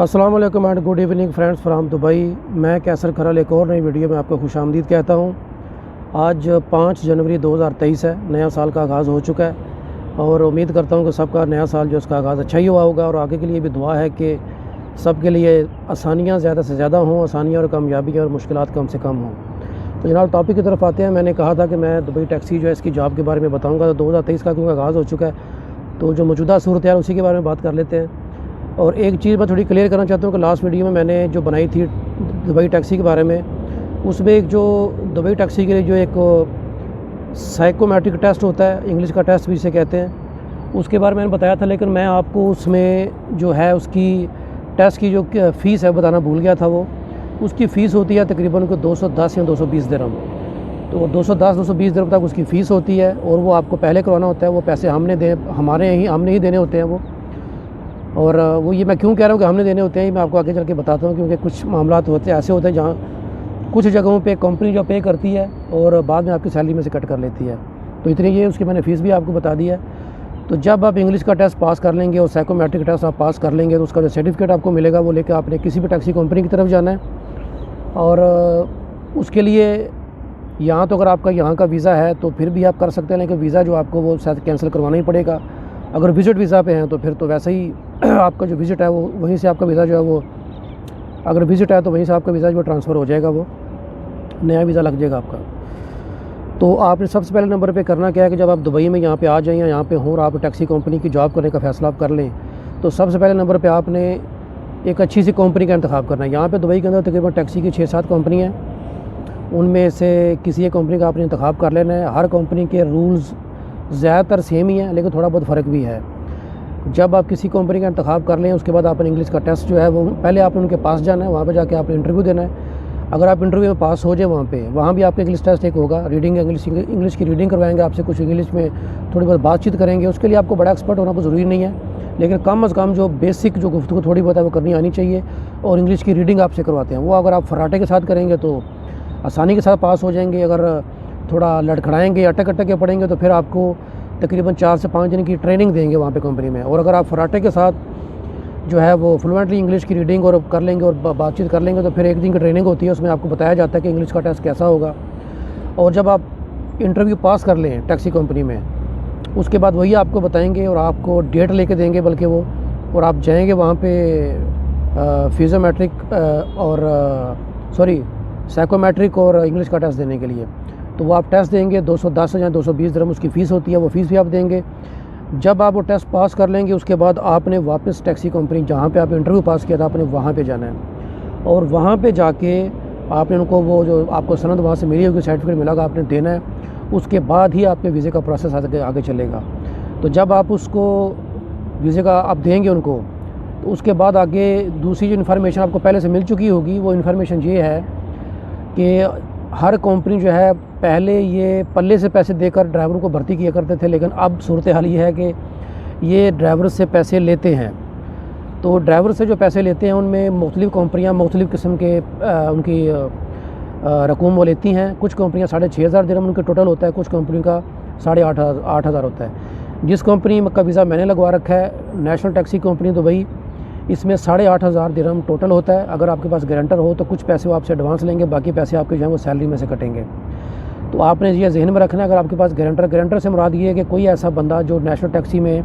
अस्सलाम वालेकुम and good evening friends from Dubai. मैं कैसर खरल एक और नई वीडियो में आपको खुशामदीद कहता हूँ। आज 5 जनवरी 2023 है। नया साल का आगाज़ हो चुका है और उम्मीद करता हूँ कि सबका नया साल जो उसका आगाज़ अच्छा ही हुआ होगा और आगे के लिए भी दुआ है कि सबके लिए आसानियाँ ज़्यादा से ज़्यादा हों, आसानियाँ और कामयाबी और मुश्किलात कम से कम हों। तो जनाब टॉपिक की तरफ आते हैं। मैंने कहा था कि मैं दुबई टैक्सी जो है इसकी जॉब के बारे में बताऊँगा। तो 2023 का क्योंकि आगाज़ हो चुका है तो जो मौजूदा सूरत है उसी के बारे में बात कर लेते हैं। और एक चीज़ मैं थोड़ी क्लियर करना चाहता हूँ कि लास्ट वीडियो में मैंने जो बनाई थी दुबई टैक्सी के बारे में, उसमें एक जो दुबई टैक्सी के लिए जो एक साइकोमेट्रिक टेस्ट होता है, इंग्लिश का टेस्ट भी इसे कहते हैं, उसके बारे में मैंने बताया था। लेकिन मैं आपको उसमें जो है उसकी टेस्ट की जो फ़ीस है बताना भूल गया था। वो उसकी फ़ीस होती है तकरीबन को 210 या 220 दिरहम। तो 210-220 दिरहम तक उसकी फ़ीस होती है और वो आपको पहले करवाना होता है। वो पैसे हमने ही देने होते हैं वो। और वो ये मैं क्यों कह रहा हूँ कि हमने देने होते हैं, मैं आपको आगे चल के बताता हूँ। क्योंकि कुछ मामलात ऐसे होते हैं जहाँ कुछ जगहों पे कंपनी जो पे करती है और बाद में आपकी सैलरी में से कट कर लेती है। तो इतनी ये उसकी मैंने फ़ीस भी आपको बता दी है। तो जब आप इंग्लिश का टेस्ट पास कर लेंगे और साइकोमेट्रिक टेस्ट आप पास कर लेंगे तो उसका जो सर्टिफिकेट आपको मिलेगा वो लेकर आपने किसी भी टैक्सी कंपनी की तरफ जाना है। और उसके लिए यहाँ तो अगर आपका यहाँ का वीज़ा है तो फिर भी आप कर सकते हैं, लेकिन वीज़ा जो आपको वो शायद कैंसिल करवाना ही पड़ेगा। अगर विज़िट वीज़ा पे हैं तो फिर तो वैसे ही आपका जो विज़िट है वो वहीं से आपका वीज़ा जो है वो, अगर विज़िट है तो वहीं से आपका वीज़ा जो ट्रांसफ़र हो जाएगा, वो नया वीज़ा लग जाएगा आपका। तो आपने सबसे पहले नंबर पे करना क्या है कि जब आप दुबई में यहाँ पे आ जाएँ या यहाँ पे हों और आप टैक्सी कंपनी की जॉब करने का फ़ैसला आप कर लें, तो सबसे पहले नंबर पर आपने एक अच्छी सी कंपनी का इंतखाब करना है। यहाँ पर दुबई के अंदर तकरीबन टैक्सी की 6-7 कंपनी हैं, उनमें से किसी एक कंपनी का आपने इंतखाब कर लेना है। हर कंपनी के रूल्स ज़्यादातर सेम ही है, लेकिन थोड़ा बहुत फ़र्क भी है। जब आप किसी कंपनी का इंतखाब कर लें उसके बाद आपने इंग्लिश का टेस्ट जो है वो पहले आपने उनके पास जाना है, वहाँ पे जाके आपने इंटरव्यू देना है। अगर आप इंटरव्यू में पास हो जाए वहाँ भी आपका इंग्लिश टेस्ट एक होगा, इंग्लिश की रीडिंग करवाएंगे आपसे, कुछ इंग्लिश में थोड़ी बहुत बातचीत करेंगे। उसके लिए आपको बड़ा एक्सपर्ट होना कोई ज़रूरी नहीं है, लेकिन कम अज़ कम जो बेसिक जो गुफ्तगू थोड़ी बहुत है वो करनी आनी चाहिए। और इंग्लिश की रीडिंग आपसे करवाते हैं, वो अगर आप फर्राटे के साथ करेंगे तो आसानी के साथ पास हो जाएंगे। अगर थोड़ा लड़खड़ाएंगे, अटक के पढ़ेंगे तो फिर आपको तकरीबन 4 से 5 दिन की ट्रेनिंग देंगे वहाँ पे कंपनी में। और अगर आप फर्राटे के साथ जो है वो फ्लुएंटली इंग्लिश की रीडिंग और कर लेंगे और बातचीत कर लेंगे तो फिर 1 दिन की ट्रेनिंग होती है, उसमें आपको बताया जाता है कि इंग्लिश का टेस्ट कैसा होगा। और जब आप इंटरव्यू पास कर लें टैक्सी कंपनी में, उसके बाद वही आपको बताएँगे और आपको डेट लेके देंगे बल्कि वो, और आप जाएँगे वहाँ पर फिज़ोमेट्रिक और साइकोमेट्रिक और इंग्लिश का टेस्ट देने के लिए। तो वो आप टेस्ट देंगे, 210 या 220 दिरहम उसकी फ़ीस होती है, वो फ़ीस भी आप देंगे। जब आप वो टेस्ट पास कर लेंगे उसके बाद आपने वापस टैक्सी कंपनी जहाँ पे आप इंटरव्यू पास किया था आपने वहाँ पे जाना है। और वहाँ पे जाके आपने उनको वो जो आपको सनद वहाँ से मिली होगी, सर्टिफिकेट मिला होगा, आपने देना है। उसके बाद ही आपके वीज़े का प्रोसेस आगे चलेगा। तो जब आप उसको वीज़े का आप देंगे उनको, तो उसके बाद आगे दूसरी जो इन्फॉर्मेशन आपको पहले से मिल चुकी होगी, वो इन्फॉर्मेशन ये है कि हर कंपनी जो है पहले ये पल्ले से पैसे देकर ड्राइवरों को भर्ती किया करते थे, लेकिन अब सूरत हाल ये है कि ये ड्राइवर से पैसे लेते हैं। तो ड्राइवर से जो पैसे लेते हैं उनमें मुख्तलिफ़ कंपनियाँ मुख्तलिफ़ किस्म के उनकी रकूम वो लेती हैं। कुछ कंपनियाँ 6,500 दिरहम उनका टोटल होता है, कुछ कंपनी का 8,500 होता है। जिस कंपनी का वीज़ा मैंने लगवा रखा है नेशनल टैक्सी कंपनी दुबई, इसमें 8,500 दिरहम टोटल होता है। अगर आपके पास गारंटर हो तो कुछ पैसे वो आपसे एडवांस लेंगे, बाकी पैसे आपके जो है वो सैलरी में से कटेंगे। तो आपने ये जहन में रखना है, अगर आपके पास गारंटर से मुराद ये है कि कोई ऐसा बंदा जो नेशनल टैक्सी में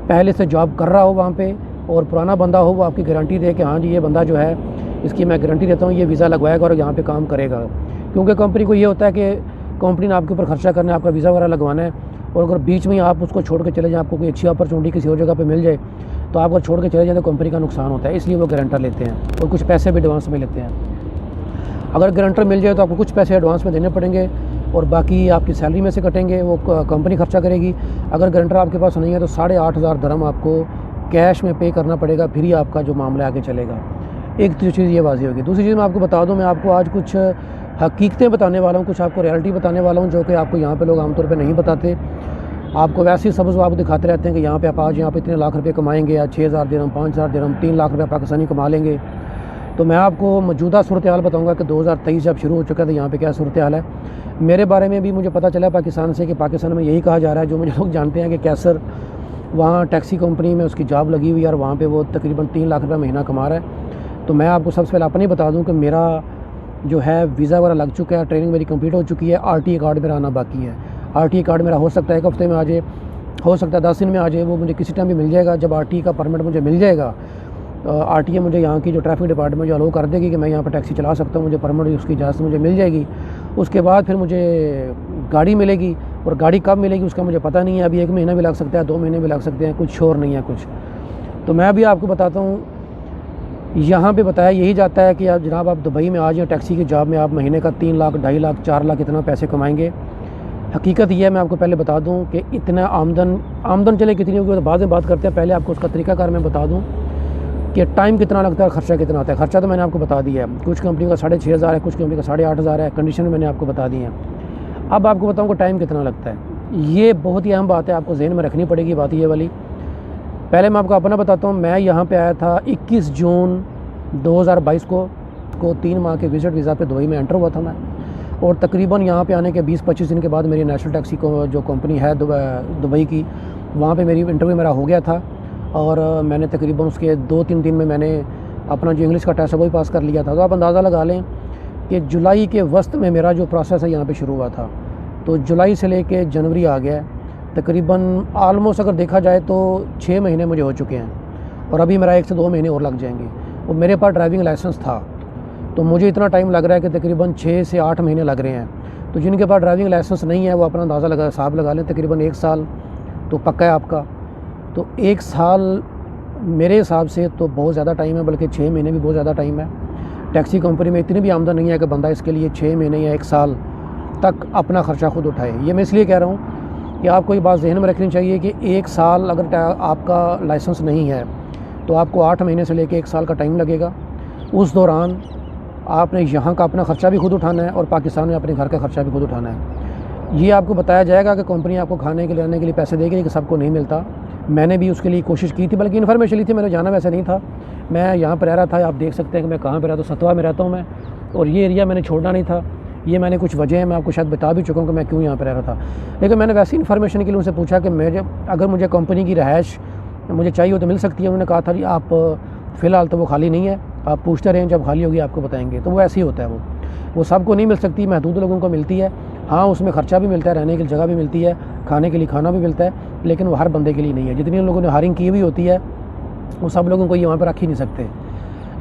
पहले से जॉब कर रहा हो वहाँ पे और पुराना बंदा हो, वो आपकी गारंटी दे कि हाँ जी ये बंदा जो है इसकी मैं गारंटी देता हूँ, ये वीज़ा लगवाएगा और यहाँ पर काम करेगा। क्योंकि कंपनी को ये होता है कि कंपनी ने आपके ऊपर खर्चा करना है, आपका वीज़ा वगैरह लगवाना है, और अगर बीच में ही आप उसको छोड़ के चले जाएँ, आपको कोई अच्छी अपॉर्चुनिटी किसी और जगह पर मिल जाए तो आप अगर छोड़ के चले जाए तो कंपनी का नुकसान होता है। इसलिए वो गारंटर लेते हैं और कुछ पैसे भी एडवांस में लेते हैं। अगर गारंटर मिल जाए तो आपको कुछ पैसे एडवांस में देने पड़ेंगे और बाकी आपकी सैलरी में से कटेंगे, वो कंपनी खर्चा करेगी। अगर गारंटर आपके पास नहीं है तो 8,500 दिरहम आपको कैश में पे करना पड़ेगा, फिर ही आपका जो मामला आगे चलेगा। एक तो चीज़ ये वाज़ेह होगी। दूसरी चीज़ मैं आपको बता दूँ, मैं आपको आज कुछ हकीकतें बताने वाला हूँ, कुछ आपको रियलिटी बताने वाला हूँ जो कि आपको यहाँ पर लोग आमतौर पर नहीं बताते। आपको वैसे ही सबसे आपको दिखाते रहते हैं कि यहाँ पे आप आज यहाँ पे इतने लाख रुपए कमाएंगे, या 6,000 दिरहम, 5,000 दिरहम, 3 लाख रुपए पाकिस्तानी कमा लेंगे। तो मैं आपको मौजूदा सूरत हाल बताऊँगा कि 2023 जब शुरू हो चुका था यहाँ पे क्या सूरत हाल है। मेरे बारे में भी मुझे पता चला पाकिस्तान से कि पाकिस्तान में यही कहा जा रहा है, जो मुझे लोग जानते हैं कि कैसर वहाँ टैक्सी कंपनी में उसकी जॉब लगी हुई है और वहाँ पे वो तकरीबन 3 लाख रुपये महीना कमा रहा है। तो मैं आपको सबसे पहले अपनी बता दूँ कि मेरा जो है वीज़ा वगैरह लग चुका है, ट्रेनिंग मेरी कंप्लीट हो चुकी है, RTA कार्ड मेरा आना बाकी है। RTA कार्ड मेरा हो सकता है 1 हफ्ते में आ जाए, हो सकता है 10 दिन में आ जाए, वो मुझे किसी टाइम भी मिल जाएगा। जब RTA का परमिट मुझे मिल जाएगा, RTA मुझे यहाँ की जो ट्रैफिक डिपार्टमेंट जो अलाउ कर देगी कि मैं यहाँ पर टैक्सी चला सकता हूँ, मुझे परमिट उसकी इजाज़त मुझे मिल जाएगी। उसके बाद फिर मुझे गाड़ी मिलेगी, और गाड़ी कब मिलेगी उसका मुझे पता नहीं है। अभी 1 महीना भी लग सकता है, 2 महीने भी लग सकते हैं, कुछ श्योर नहीं है कुछ। तो मैं अभी आपको बताता हूँ, यहाँ पे बताया यही जाता है कि आप जनाब आप दुबई में आ जाएँ, टैक्सी की जॉब में आप महीने का 3 लाख, 2.5 लाख, 4 लाख इतना पैसे कमाएंगे। हकीकत ये है, मैं आपको पहले बता दूं कि इतना आमदन चले कितनी होगी तो बाद में बात करते हैं। पहले आपको उसका तरीकाकार मैं बता दूं कि टाइम कितना लगता है, खर्चा कितना आता है। खर्चा तो मैंने आपको बता दिया है, कुछ कंपनी का 6,500 है, कुछ कंपनी का 8,500 है, कंडीशन मैंने आपको बता दी है। अब आपको बताऊँ कि टाइम कितना लगता है। ये बहुत ही अहम बात है, आपको जहन में रखनी पड़ेगी बात ये वाली। पहले मैं आपको अपना बताता हूँ, मैं यहाँ पे आया था 21 जून 2022 को 3 माह के विज़िट वीज़ा पे दुबई में एंटर हुआ था मैं। और तकरीबन यहाँ पे आने के 20-25 दिन के बाद मेरी नेशनल टैक्सी को जो कंपनी है दुबई की, वहाँ पे मेरी इंटरव्यू मेरा हो गया था। और मैंने तकरीबन उसके 2-3 दिन में मैंने अपना जो इंग्लिश का टेस्ट है वो भी पास कर लिया था। तो आप अंदाज़ा लगा लें कि जुलाई के वस्त में मेरा जो प्रोसेस है यहाँ पे शुरू हुआ था। तो जुलाई से लेके जनवरी आ गया, तकरीबन ऑलमोस्ट अगर देखा जाए तो 6 महीने मुझे हो चुके हैं, और अभी मेरा 1 से 2 महीने और लग जाएंगे। और मेरे पास ड्राइविंग लाइसेंस था, तो मुझे इतना टाइम लग रहा है कि तकरीबन 6 से 8 महीने लग रहे हैं। तो जिनके पास ड्राइविंग लाइसेंस नहीं है वो अपना अंदाज़ा हिसाब लगा लें, तकरीबन 1 साल तो पक्का है आपका। तो 1 साल मेरे हिसाब से तो बहुत ज़्यादा टाइम है, बल्कि 6 महीने भी बहुत ज़्यादा टाइम है। टैक्सी कंपनी में इतनी भी आमदन नहीं है कि बंदा इसके लिए 6 महीने या 1 साल तक अपना ख़र्चा खुद उठाए। ये मैं इसलिए कह रहा हूँ कि आपको ये बात जहन में रखनी चाहिए कि 1 साल अगर आपका लाइसेंस नहीं है तो आपको 8 महीने से लेकर 1 साल का टाइम लगेगा। उस दौरान आपने यहाँ का अपना ख़र्चा भी खुद उठाना है और पाकिस्तान में अपने घर का ख़र्चा भी खुद उठाना है। ये आपको बताया जाएगा कि कंपनी आपको खाने के लिए आने के लिए पैसे देगी, लेकिन सबको नहीं मिलता। मैंने भी उसके लिए कोशिश की थी, बल्कि इन्फॉर्मेशन ली थी, मैंने जाना वैसे नहीं था। मैं यहाँ पर रह रहा था, आप देख सकते हैं कि मैं कहाँ पर रहता हूँ, सतवा में रहता हूँ मैं, और ये एरिया मैंने छोड़ना नहीं था। ये मैंने कुछ वजह है, मैं आपको शायद बता भी चुका हूँ कि मैं क्यों यहाँ पर रह रहा था। लेकिन मैंने वैसी इन्फॉर्मेशन के लिए उनसे पूछा कि अगर मुझे कंपनी की रहायश मुझे चाहिए हो तो मिल सकती है। उन्होंने कहा था जी आप फ़िलहाल तो वो खाली नहीं है, आप पूछते रहें, जब खाली होगी आपको बताएंगे। तो वो ऐसे ही होता है, वो सबको नहीं मिल सकती, महदूद लोगों को मिलती है। हाँ, उसमें ख़र्चा भी मिलता है, रहने की जगह भी मिलती है, खाने के लिए खाना भी मिलता है, लेकिन वो हर बंदे के लिए नहीं है। जितने लोगों ने हायरिंग की हुई होती है वो सब लोगों को ये वहाँ पर रख ही नहीं सकते,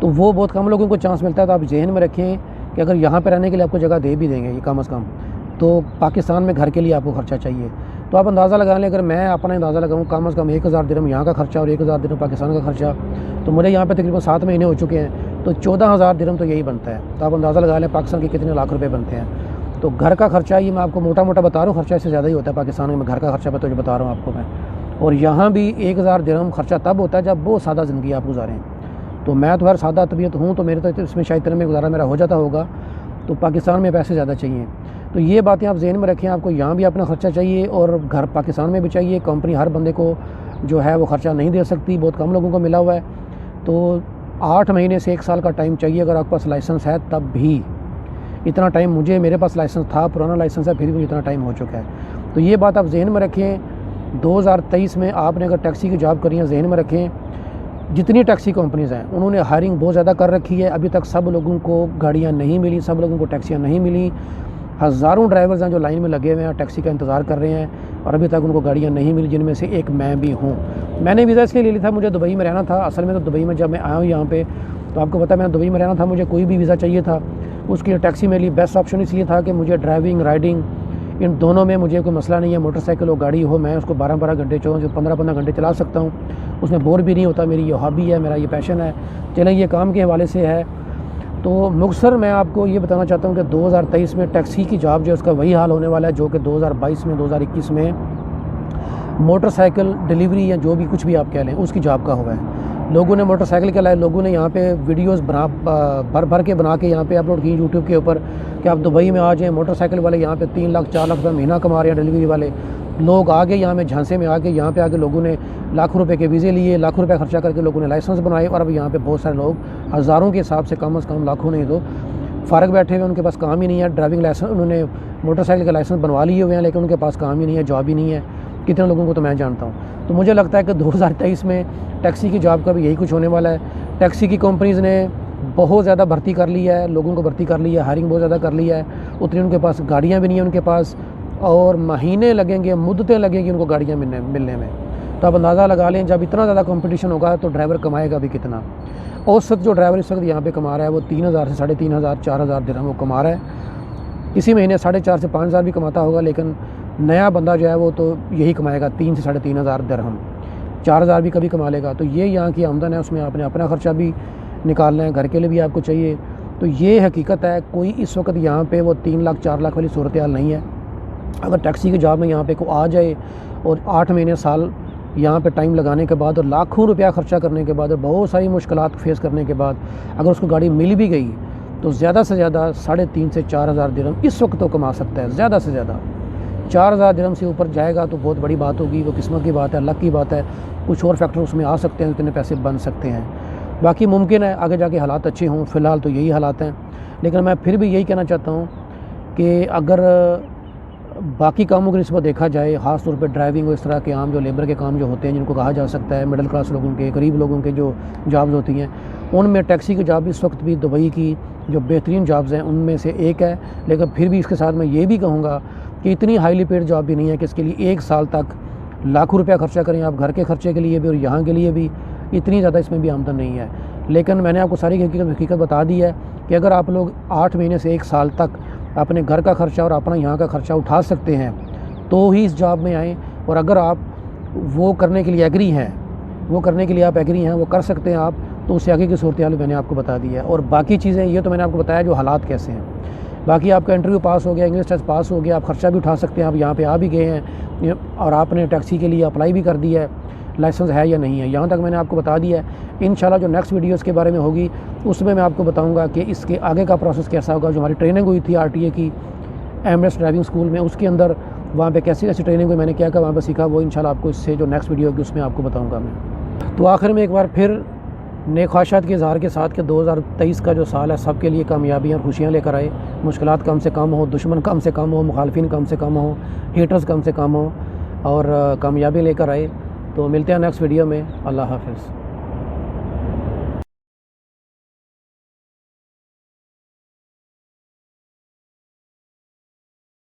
तो वो बहुत कम लोगों को चांस मिलता है। तो आप जहन में रखें कि अगर यहाँ पर रहने के लिए आपको जगह दे भी देंगे ये कम अज़ कम, तो पाकिस्तान में घर के लिए आपको ख़र्चा चाहिए। तो आप अंदाज़ा लगा लें, अगर मैं अपना अंदाज़ा लगाऊँ, कम अज़ कम 1,000 दिरहम यहाँ का ख़र्चा और 1,000 दिरहम पाकिस्तान का ख़र्चा, तो मुझे यहाँ पे तकरीबन 7 महीने हो चुके हैं, तो 14,000 दिरहम तो यही बनता है। तो आप अंदाज़ा लगा लें पाकिस्तान के कितने लाख रुपए बनते हैं। तो घर का ख़र्चा, ये मैं आपको मोटा मोटा बता रहा हूँ, ख़र्चा इससे ज़्यादा ही होता है पाकिस्तान में घर का ख़र्चा, मैं तो जो बता रहा हूँ आपको मैं। और यहाँ भी 1,000 दिरहम ख़र्चा तब होता है जब बहुत सादा ज़िंदगी आप गुजारें। तो मैं तो हर सादा तबीयत हूँ, तो मेरे तो इसमें शायद इतने में गुजारा मेरा हो जाता होगा। तो पाकिस्तान में पैसे ज़्यादा चाहिए। तो ये बातें आप जहन में रखें, आपको यहाँ भी अपना ख़र्चा चाहिए और घर पाकिस्तान में भी चाहिए। कंपनी हर बंदे को जो है वो ख़र्चा नहीं दे सकती, बहुत कम लोगों को मिला हुआ है। तो 8 महीने से 1 साल का टाइम चाहिए अगर आपके पास लाइसेंस है, तब भी इतना टाइम मेरे पास लाइसेंस था, पुराना लाइसेंस है, फिर भी इतना टाइम हो चुका है। तो ये बात आप जहन में रखें। 2023 में आपने अगर टैक्सी की जॉब करी है, जहन में रखें जितनी टैक्सी कंपनीज़ हैं उन्होंने हायरिंग बहुत ज़्यादा कर रखी है। अभी तक सब लोगों को गाड़ियाँ नहीं मिली, सब लोगों को टैक्सियाँ नहीं मिली। हज़ारों ड्राइवर्स हैं जो लाइन में लगे हुए हैं, टैक्सी का इंतज़ार कर रहे हैं, और अभी तक उनको गाड़ियाँ नहीं मिली, जिनमें से एक मैं भी हूँ। मैंने वीज़ा इसलिए ले लिया था, मुझे दुबई में रहना था। असल में तो दुबई में जब मैं आया हूँ यहाँ पे, तो आपको पता है मैं दुबई में रहना था, मुझे कोई भी वीज़ा चाहिए था। उसके लिए टैक्सी मेरे लिए बेस्ट ऑप्शन इसलिए था कि मुझे ड्राइविंग राइडिंग इन दोनों में मुझे कोई मसला नहीं है। मोटरसाइकिल हो, गाड़ी हो, मैं उसको 12-12 घंटे 15-15 घंटे चला सकता हूँ, उसमें बोर भी नहीं होता। मेरी ये हॉबी है, मेरा ये पैशन है। चलें, ये काम के हवाले से है। तो मुख्तसर मैं आपको ये बताना चाहता हूँ कि 2023 में टैक्सी की जॉब जो है उसका वही हाल होने वाला है जो कि 2022 में 2021 में मोटरसाइकिल डिलीवरी या जो भी कुछ भी आप कह लें उसकी जॉब का हुआ है। लोगों ने मोटरसाइकिल के लाए, लोगों ने यहाँ पे वीडियोस भर के बना के यहाँ पे अपलोड की यूट्यूब के ऊपर कि आप दुबई में आ जाएँ। मोटरसाइकिल वाले यहाँ पे 3 लाख 4 लाख रुपये महीना कमा रहे हैं। डिलीवरी वाले लोग आगे यहाँ में झांसे में आके यहाँ पे आके लोगों ने लाखों रुपए के वीज़े लिए, लाखों रुपए खर्चा करके लोगों ने लाइसेंस बनाए, और अब यहाँ पे बहुत सारे लोग हज़ारों के हिसाब से कम लाखों नहीं तो फ़ारग बैठे हुए, उनके पास काम ही नहीं है। ड्राइविंग लाइसेंस, उन्होंने मोटरसाइकिल का लाइसेंस बनवा लिए हुए हैं, लेकिन उनके पास काम ही नहीं है, जॉब ही नहीं है। कितने लोगों को तो मैं जानता हूँ। तो मुझे लगता है कि 2023 में टैक्सी की जॉब का भी यही कुछ होने वाला है। टैक्सी की कंपनीज़ ने बहुत ज़्यादा भर्ती कर लिया है, लोगों को भर्ती कर लिया है, हायरिंग बहुत ज़्यादा कर लिया है। उतनी उनके पास गाड़ियाँ भी नहीं हैं उनके पास, और महीने लगेंगे, मुद्दतें लगेंगी उनको गाड़ियाँ मिलने में। तो आप अंदाज़ा लगा लें, जब इतना ज़्यादा कंपटीशन होगा तो ड्राइवर कमाएगा भी कितना। औसत जो ड्राइवर इस वक्त यहाँ पे कमा रहा है वो 3,000 से 3,500 4,000 दिरहम वो कमा रहा है। किसी महीने 4,500 से 5,000 भी कमाता होगा, लेकिन नया बंदा जो है वो तो यही कमाएगा 3 से 3,500 दिरहम, 4,000 भी कभी कमा लेगा। तो ये यहाँ की आमदन है, उसमें आपने अपना ख़र्चा भी निकालना है, घर के लिए भी आपको चाहिए। तो ये हकीकत है। कोई इस वक्त यहाँ पे वो 3 लाख 4 लाख वाली सूरत हाल नहीं है। अगर टैक्सी की जॉब में यहाँ पे को आ जाए और 8 महीने साल यहाँ पे टाइम लगाने के बाद और लाखों रुपया ख़र्चा करने के बाद और बहुत सारी मुश्किलात फेस करने के बाद अगर उसको गाड़ी मिल भी गई तो ज़्यादा से ज़्यादा 3,500 से 4,000 दिरहम इस वक्त तो कमा सकता है। ज़्यादा से ज़्यादा 4,000 दिरहम से ऊपर जाएगा तो बहुत बड़ी बात होगी। वो किस्मत की बात है, अल्लाह की बात है। कुछ और फैक्टर उसमें आ सकते हैं, इतने पैसे बन सकते हैं। बाकी मुमकिन है आगे जाके हालात अच्छे हों, फ़िलहाल तो यही हालात हैं। लेकिन मैं फिर भी यही कहना चाहता हूँ कि अगर बाकी कामों की निस्बत देखा जाए, ख़ास तौर पे ड्राइविंग और इस तरह के आम जो लेबर के काम जो होते हैं, जिनको कहा जा सकता है मिडिल क्लास लोगों के, गरीब लोगों के जो जॉब्स होती हैं, उनमें टैक्सी की जॉब इस वक्त भी दुबई की जो बेहतरीन जॉब्स हैं उनमें से एक है। लेकिन फिर भी इसके साथ मैं ये भी कहूँगा कि इतनी हाईली पेड जॉब भी नहीं है कि इसके लिए 1 साल तक लाखों रुपया खर्चा करें आप, घर के खर्चे के लिए भी और यहाँ के लिए भी। इतनी ज़्यादा इसमें भी आमदन नहीं है। लेकिन मैंने आपको सारी हकीकत बता दी है कि अगर आप लोग 8 महीने से 1 साल तक अपने घर का खर्चा और अपना यहाँ का खर्चा उठा सकते हैं तो ही इस जॉब में आएँ। और अगर आप वो करने के लिए एग्री हैं, वो कर सकते हैं आप, तो उससे आगे की सूरत हाल मैंने आपको बता दी है। और बाकी चीज़ें ये तो मैंने आपको बताया जो हालात कैसे हैं। बाकी आपका इंटरव्यू पास हो गया, इंग्लिश टेस्ट पास हो गया, आप खर्चा भी उठा सकते हैं। आप यहाँ पे आ भी गए हैं और आपने टैक्सी के लिए अप्लाई भी कर दिया है, लाइसेंस है या नहीं है, यहाँ तक मैंने आपको बता दिया है। इंशाल्लाह जो नेक्स्ट वीडियो इसके बारे में होगी उसमें मैं आपको बताऊँगा कि इसके आगे का प्रोसेस कैसा होगा। जो हमारी ट्रेनिंग हुई थी RTA की एमरेट्स ड्राइविंग स्कूल में, उसके अंदर वहाँ पे कैसी कैसी ट्रेनिंग हुई, मैंने क्या क्या वहाँ पर सीखा, वो इंशाल्लाह आपको इससे जो नेक्स्ट वीडियो होगी उसमें आपको बताऊँगा मैं। तो आखिर में एक बार फिर नेक ख्वाहिशात के इज़हार के साथ कि 2023 का जो साल है सबके लिए कामयाबियाँ और खुशियाँ लेकर आए। मुश्किलात कम से कम हो, दुश्मन कम से कम हो, मुखालफिन कम से कम हो, हेटर्स कम से कम हो और कामयाबी लेकर आए। तो मिलते हैं नेक्स्ट वीडियो में। अल्लाह हाफ़िज़।